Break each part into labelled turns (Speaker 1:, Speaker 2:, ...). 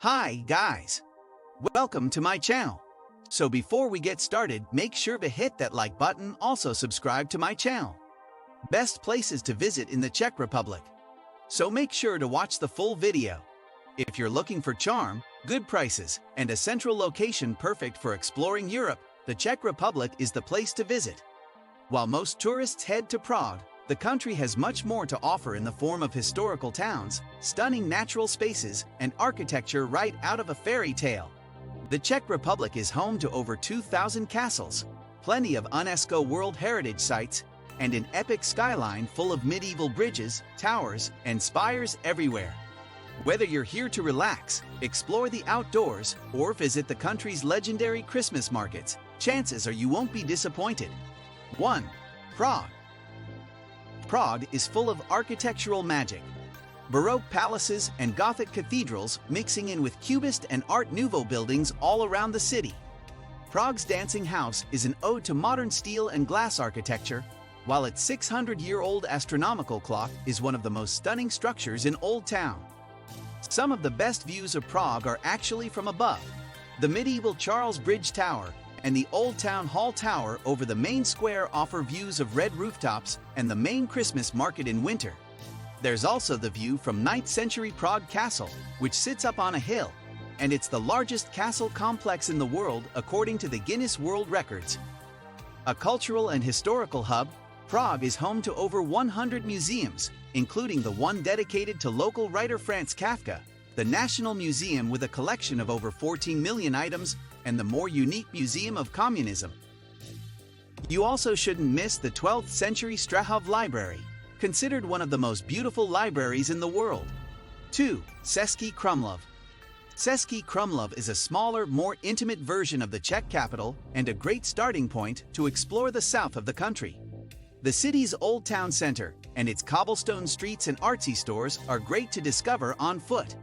Speaker 1: Hi guys! Welcome to my channel. So before we get started, make sure to hit that like button, also subscribe to my channel. Best places to visit in the Czech Republic. So make sure to watch the full video. If you're looking for charm, good prices, and a central location perfect for exploring Europe, the Czech Republic is the place to visit. While most tourists head to Prague, the country has much more to offer in the form of historical towns, stunning natural spaces, and architecture right out of a fairy tale. The Czech Republic is home to over 2,000 castles, plenty of UNESCO World Heritage Sites, and an epic skyline full of medieval bridges, towers, and spires everywhere. Whether you're here to relax, explore the outdoors, or visit the country's legendary Christmas markets, chances are you won't be disappointed. 1. Prague. Prague is full of architectural magic. Baroque palaces and Gothic cathedrals mixing in with Cubist and Art Nouveau buildings all around the city. Prague's Dancing House is an ode to modern steel and glass architecture, while its 600-year-old astronomical clock is one of the most stunning structures in Old Town. Some of the best views of Prague are actually from above. The medieval Charles Bridge Tower and the Old Town Hall Tower over the main square offer views of red rooftops and the main Christmas market in winter. There's also the view from 9th century Prague Castle, which sits up on a hill, and it's the largest castle complex in the world according to the Guinness World Records. A cultural and historical hub, Prague is home to over 100 museums, including the one dedicated to local writer Franz Kafka, the National Museum with a collection of over 14 million items, and the more unique Museum of Communism. You also shouldn't miss the 12th century Strahov Library, considered one of the most beautiful libraries in the world. 2. Český Krumlov. Český Krumlov is a smaller, more intimate version of the Czech capital and a great starting point to explore the south of the country. The city's old town center and its cobblestone streets and artsy stores are great to discover on foot.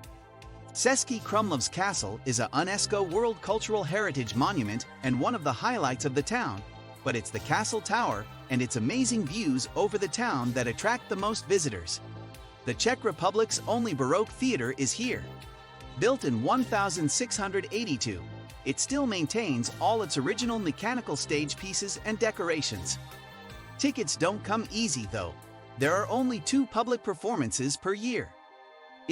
Speaker 1: Český Krumlov's castle is a UNESCO World Cultural Heritage Monument and one of the highlights of the town, but it's the castle tower and its amazing views over the town that attract the most visitors. The Czech Republic's only Baroque theater is here. Built in 1682, it still maintains all its original mechanical stage pieces and decorations. Tickets don't come easy though. There are only 2 public performances per year.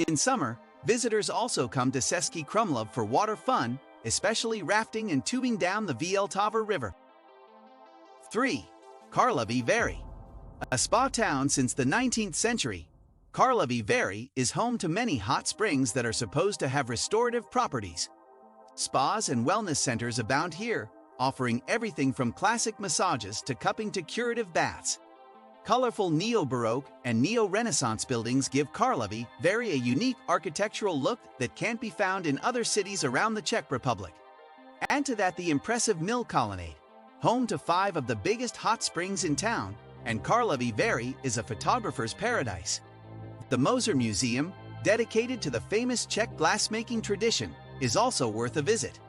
Speaker 1: In summer, visitors also come to Český Krumlov for water fun, especially rafting and tubing down the Vltava River. 3. Karlovy Vary. A spa town since the 19th century, Karlovy Vary is home to many hot springs that are supposed to have restorative properties. Spas and wellness centers abound here, offering everything from classic massages to cupping to curative baths. Colorful neo-Baroque and neo-Renaissance buildings give Karlovy Vary a unique architectural look that can't be found in other cities around the Czech Republic. Add to that the impressive Mill Colonnade, home to 5 of the biggest hot springs in town, and Karlovy Vary is a photographer's paradise. The Moser Museum, dedicated to the famous Czech glassmaking tradition, is also worth a visit.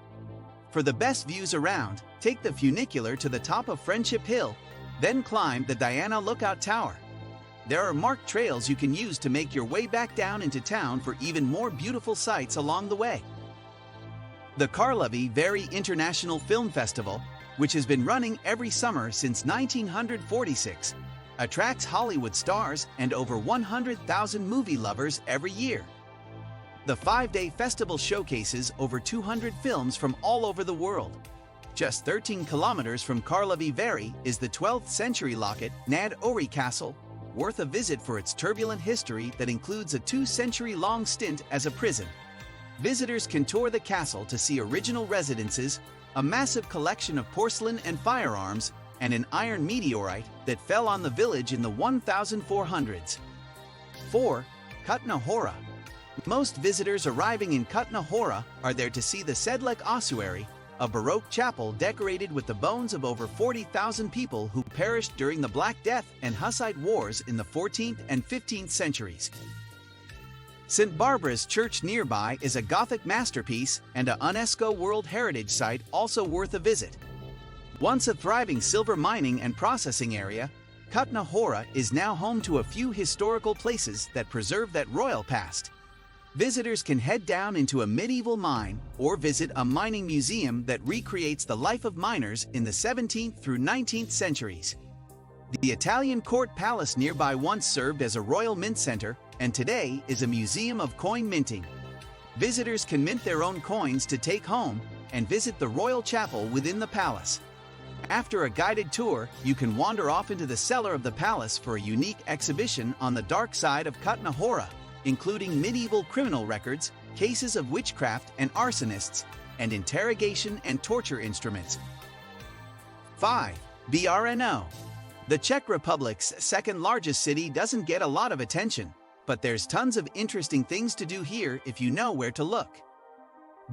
Speaker 1: For the best views around, take the funicular to the top of Friendship Hill, then climb the Diana Lookout Tower. There are marked trails you can use to make your way back down into town for even more beautiful sights along the way. The Karlovy Vary International Film Festival, which has been running every summer since 1946, attracts Hollywood stars and over 100,000 movie lovers every year. The 5-day festival showcases over 200 films from all over the world. Just 13 kilometers from Karlovy Vary is the 12th century Locket Nad Ohry Castle, worth a visit for its turbulent history that includes a 2-century-long stint as a prison. Visitors can tour the castle to see original residences, a massive collection of porcelain and firearms, and an iron meteorite that fell on the village in the 1400s. 4. Kutná Hora. Most visitors arriving in Kutná Hora are there to see the Sedlec Ossuary, a Baroque chapel decorated with the bones of over 40,000 people who perished during the Black Death and Hussite Wars in the 14th and 15th centuries. St. Barbara's Church nearby is a Gothic masterpiece and a UNESCO World Heritage Site also worth a visit. Once a thriving silver mining and processing area, Kutná Hora is now home to a few historical places that preserve that royal past. Visitors can head down into a medieval mine or visit a mining museum that recreates the life of miners in the 17th through 19th centuries. The Italian court palace nearby once served as a royal mint center and today is a museum of coin minting. Visitors can mint their own coins to take home and visit the royal chapel within the palace. After a guided tour, you can wander off into the cellar of the palace for a unique exhibition on the dark side of Kutna-Hora, including medieval criminal records, cases of witchcraft and arsonists, and interrogation and torture instruments. 5. Brno. The Czech Republic's second largest city doesn't get a lot of attention, but there's tons of interesting things to do here if you know where to look.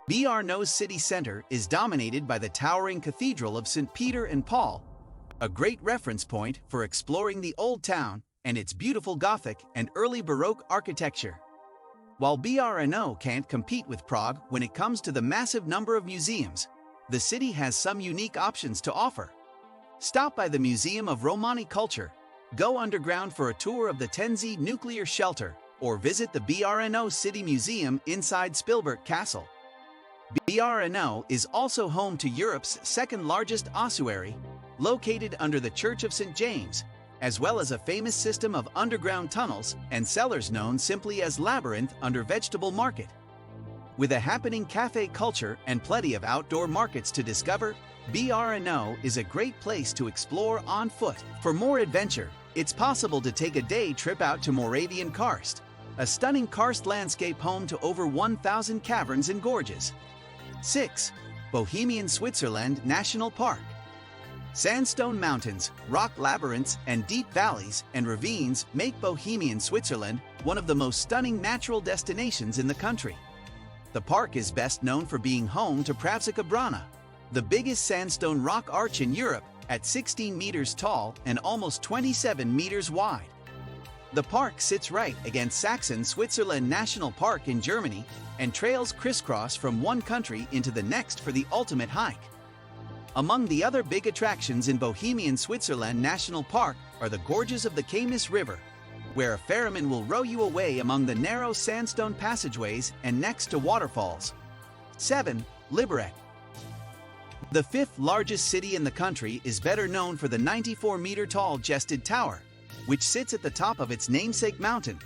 Speaker 1: Brno's city center is dominated by the towering Cathedral of St. Peter and Paul, a great reference point for exploring the Old Town and its beautiful Gothic and early Baroque architecture. While Brno can't compete with Prague when it comes to the massive number of museums, the city has some unique options to offer. Stop by the Museum of Romani Culture, go underground for a tour of the Tenzi nuclear shelter, or visit the Brno City Museum inside Spilberk Castle. Brno is also home to Europe's second largest ossuary, located under the Church of St. James, as well as a famous system of underground tunnels and cellars known simply as Labyrinth under Vegetable Market. With a happening cafe culture and plenty of outdoor markets to discover, Brno is a great place to explore on foot. For more adventure, it's possible to take a day trip out to Moravian Karst, a stunning karst landscape home to over 1,000 caverns and gorges. 6. Bohemian Switzerland National Park. Sandstone mountains, rock labyrinths, and deep valleys and ravines make Bohemian Switzerland one of the most stunning natural destinations in the country. The park is best known for being home to Pravsika Brana, the biggest sandstone rock arch in Europe at 16 meters tall and almost 27 meters wide. The park sits right against Saxon-Switzerland National Park in Germany, and trails crisscross from one country into the next for the ultimate hike. Among the other big attractions in Bohemian Switzerland National Park are the gorges of the Camus River, where a ferryman will row you away among the narrow sandstone passageways and next to waterfalls. 7. Liberec. The fifth largest city in the country is better known for the 94-meter-tall Gested Tower, which sits at the top of its namesake mountain.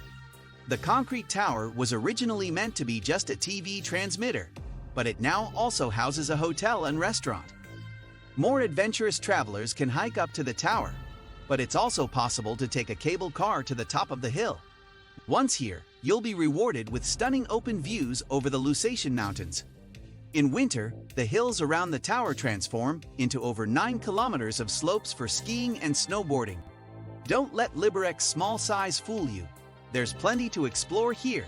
Speaker 1: The concrete tower was originally meant to be just a TV transmitter, but it now also houses a hotel and restaurant. More adventurous travelers can hike up to the tower, but it's also possible to take a cable car to the top of the hill. Once here, you'll be rewarded with stunning open views over the Lusatian Mountains. In winter, the hills around the tower transform into over 9 kilometers of slopes for skiing and snowboarding. Don't let Liberec's small size fool you. There's plenty to explore here.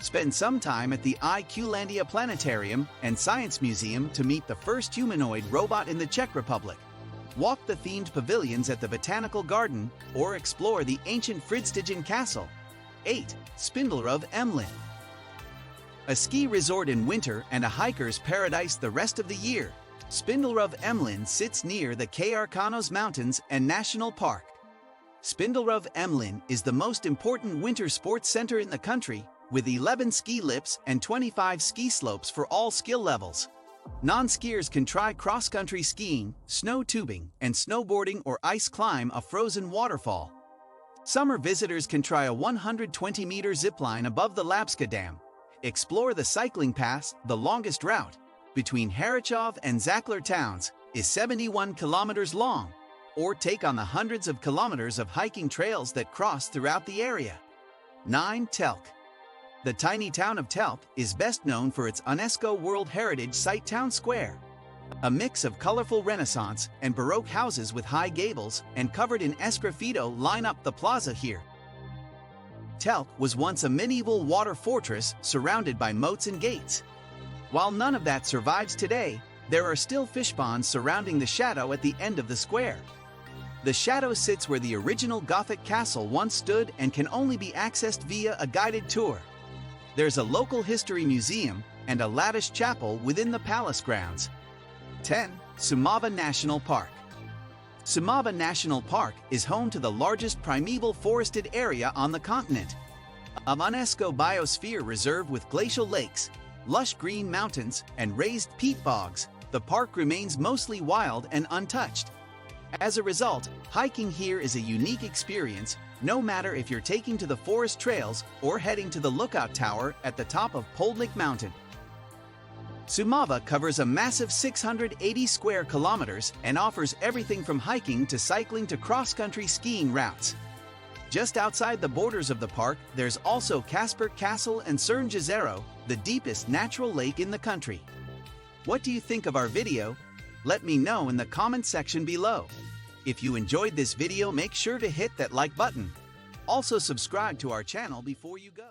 Speaker 1: Spend some time at the IQ-Landia Planetarium and Science Museum to meet the first humanoid robot in the Czech Republic. Walk the themed pavilions at the Botanical Garden or explore the ancient Fridstigen Castle. 8. Spindelrov Emlyn. A ski resort in winter and a hiker's paradise the rest of the year, Spindelrov Emlyn sits near the Kárkános Mountains and National Park. Spindelrov Emlyn is the most important winter sports center in the country, with 11 ski lifts and 25 ski slopes for all skill levels. Non-skiers can try cross-country skiing, snow tubing, and snowboarding or ice climb a frozen waterfall. Summer visitors can try a 120-meter zipline above the Labska Dam, explore the cycling pass. The longest route, between Harachov and Zaklar towns, is 71 kilometers long, or take on the hundreds of kilometers of hiking trails that cross throughout the area. 9. Telk. The tiny town of Telk is best known for its UNESCO World Heritage Site Town Square. A mix of colorful Renaissance and Baroque houses with high gables and covered in esgraffito line up the plaza here. Telk was once a medieval water fortress surrounded by moats and gates. While none of that survives today, there are still fish ponds surrounding the chateau at the end of the square. The chateau sits where the original Gothic castle once stood and can only be accessed via a guided tour. There's a local history museum and a lattice chapel within the palace grounds. 10. Šumava National Park. Šumava National Park is home to the largest primeval forested area on the continent. A UNESCO biosphere reserve with glacial lakes, lush green mountains, and raised peat bogs, the park remains mostly wild and untouched. As a result, hiking here is a unique experience, no matter if you're taking to the forest trails or heading to the lookout tower at the top of Poldnik Mountain. Šumava covers a massive 680 square kilometers and offers everything from hiking to cycling to cross-country skiing routes. Just outside the borders of the park, there's also Kasper Castle and Cern Jezero, the deepest natural lake in the country. What do you think of our video? Let me know in the comment section below. If you enjoyed this video, make sure to hit that like button. Also subscribe to our channel before you go.